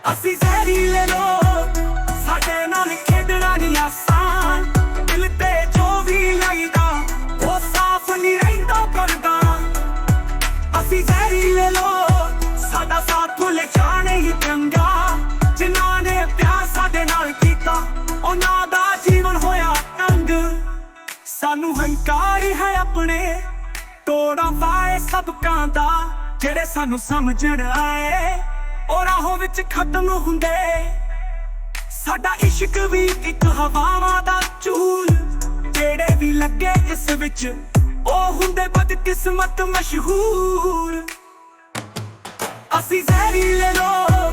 ਅਸੀਂ ਜ਼ਹਿਰੀਲੇ ਲੋਕ, ਸਾਡੇ ਨਾਲ ਖੇਡਣਾ ਨਹੀਂ ਆਸਾਨ। ਦਿਲ ਤੇ ਜੋ ਵੀ ਲੱਗਦਾ ਉਹ ਸਾਫ਼ ਨਹੀਂ ਰਹਿੰਦਾ ਕਰਦਾ। ਅਸੀਂ ਜ਼ਹਿਰੀਲੇ ਲੋਕ, ਸਾਡਾ ਸਾਥ ਭੁੱਲ ਜਾਣੇ ਹੀ ਚੰਗਾ। ਜਿਨ੍ਹਾਂ ਨੇ ਪਿਆਰ ਸਾਡੇ ਨਾਲ ਕੀਤਾ ਉਹਨਾਂ ਦਾ ਜੀਵਨ ਹੋਇਆ ਤੰਗ। ਸਾਨੂੰ ਹੰਕਾਰ ਹੈ ਆਪਣੇ, ਤੋੜਾਂ ਪਾਏ ਸਬਕਾਂ ਦਾ। ਜਿਹੜੇ ਸਾਨੂੰ ਸਮਝਣ ਆਏ ਉਹ ਰਾਹੋਂ ਵਿੱਚ ਖਤਮ ਹੁੰਦੇ। ਸਾਡਾ ਇਸ਼ਕ ਵੀ ਇੱਕ ਹਵਾਵਾਂ ਦਾ ਝੂਲ। ਜਿਹੜੇ ਵੀ ਲੱਗੇ ਇਸ ਵਿੱਚ ਉਹ ਹੁੰਦੇ ਬਦਕਿਸਮਤ ਮਸ਼ਹੂਰ। ਅਸੀਂ ਜ਼ਹਿਰੀਲੇ ਲੋਕ,